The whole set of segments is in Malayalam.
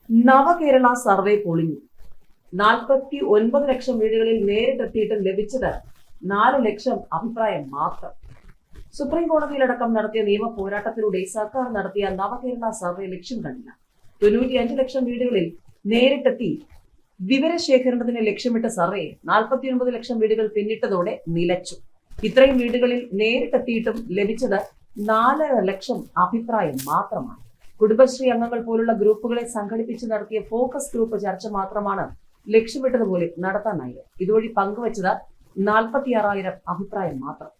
നവകേരള സർവേ പൊളിഞ്ഞു. 49 ലക്ഷം വീടുകളിൽ നേരിട്ടെത്തിയിട്ടും ലഭിച്ചത് 4 ലക്ഷം അഭിപ്രായം മാത്രം. സുപ്രീം കോടതിയിലടക്കം നടത്തിയ നിയമ പോരാട്ടത്തിലൂടെ സർക്കാർ നടത്തിയ നവകേരള സർവേ ലക്ഷ്യം കണ്ടില്ല. 95 ലക്ഷം വീടുകളിൽ നേരിട്ടെത്തി വിവരശേഖരണത്തിന് ലക്ഷ്യമിട്ട സർവേ 49 ലക്ഷം വീടുകൾ പിന്നിട്ടതോടെ നിലച്ചു. ഇത്രയും വീടുകളിൽ നേരിട്ടെത്തിയിട്ടും ലഭിച്ചത് 4 ലക്ഷം അഭിപ്രായം മാത്രമാണ്. കുടുംബശ്രീ അംഗങ്ങൾ പോലുള്ള ഗ്രൂപ്പുകളെ സംഘടിപ്പിച്ച് നടത്തിയ ഫോക്കസ് ഗ്രൂപ്പ് ചർച്ച മാത്രമാണ് ലക്ഷ്യമിട്ടതുപോലെ നടത്താനായത്. ഇതുവഴി പങ്കുവച്ചത് 46,000 അഭിപ്രായം മാത്രം.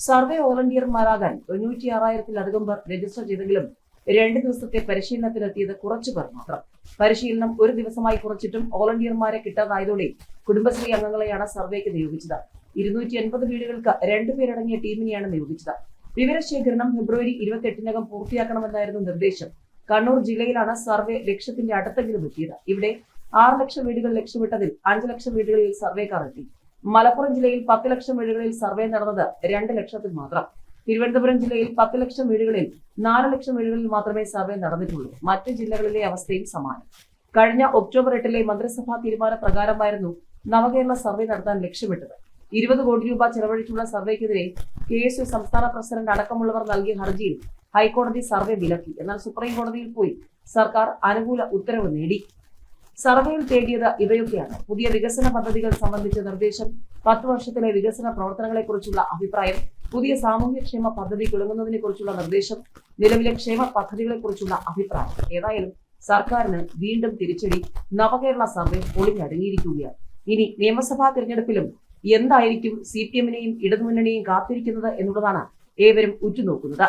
സർവേ വോളണ്ടിയർമാരാകാൻ 96,000-ലധികം പേർ രജിസ്റ്റർ ചെയ്തെങ്കിലും 2 ദിവസത്തെ പരിശീലനത്തിനെത്തിയത് കുറച്ചുപേർ മാത്രം. പരിശീലനം ഒരു ദിവസമായി കുറച്ചിട്ടും വോളണ്ടിയർമാരെ കിട്ടാതായതോടെ കുടുംബശ്രീ അംഗങ്ങളെയാണ് സർവേക്ക് നിയോഗിച്ചത്. 280 വീടുകൾക്ക് 2 പേരടങ്ങിയ ടീമിനെയാണ് നിയോഗിച്ചത്. വിവരശേഖരണം ഫെബ്രുവരി 28-നകം പൂർത്തിയാക്കണമെന്നായിരുന്നു നിർദ്ദേശം. കണ്ണൂർ ജില്ലയിലാണ് സർവേ ലക്ഷ്യത്തിന്റെ അടുത്തെങ്കിലും എത്തിയത്. ഇവിടെ 6 ലക്ഷം വീടുകൾ ലക്ഷ്യമിട്ടതിൽ 5 ലക്ഷം വീടുകളിൽ സർവേക്കാർ എത്തി. മലപ്പുറം ജില്ലയിൽ 10 ലക്ഷം വീടുകളിൽ സർവേ നടന്നത് 2 ലക്ഷത്തിൽ മാത്രം. തിരുവനന്തപുരം ജില്ലയിൽ 10 ലക്ഷം വീടുകളിൽ 4 ലക്ഷം വീടുകളിൽ മാത്രമേ സർവേ നടന്നിട്ടുള്ളൂ. മറ്റ് ജില്ലകളിലെ അവസ്ഥയും സമാനം. കഴിഞ്ഞ ഒക്ടോബർ 8-ലെ മന്ത്രിസഭാ തീരുമാന പ്രകാരമായിരുന്നു നവകേരള സർവേ നടത്താൻ ലക്ഷ്യമിട്ടത്. 20 കോടി രൂപ ചെലവഴിച്ചുള്ള സർവേക്കെതിരെ KSU സംസ്ഥാന പ്രസിഡന്റ് അടക്കമുള്ളവർ നൽകിയ ഹർജിയിൽ ഹൈക്കോടതി സർവേ വിലക്കി. എന്നാൽ സുപ്രീം കോടതിയിൽ പോയി സർക്കാർ അനുകൂല ഉത്തരവ് നേടി. സർവേയിൽ തേടിയത് ഇവയൊക്കെയാണ്: പുതിയ വികസന പദ്ധതികൾ സംബന്ധിച്ച നിർദ്ദേശം, 10 വർഷത്തിലെ വികസന പ്രവർത്തനങ്ങളെ കുറിച്ചുള്ള അഭിപ്രായം, പുതിയ സാമൂഹ്യക്ഷേമ പദ്ധതി തുടങ്ങുന്നതിനെ കുറിച്ചുള്ള നിർദ്ദേശം, നിലവിലെ ക്ഷേമ പദ്ധതികളെ കുറിച്ചുള്ള അഭിപ്രായം. ഏതായാലും സർക്കാരിന് വീണ്ടും തിരിച്ചടി. നവകേരള സർവേ പൊളിഞ്ഞടങ്ങിയിരിക്കുകയാണ്. ഇനി നിയമസഭാ തിരഞ്ഞെടുപ്പിലും എന്തായിരിക്കും CPM-നെയും ഇടതുമുന്നണിയെയും കാത്തിരിക്കുന്നത് എന്നുള്ളതാണ് ഏവരും ഉറ്റുനോക്കുന്നത്.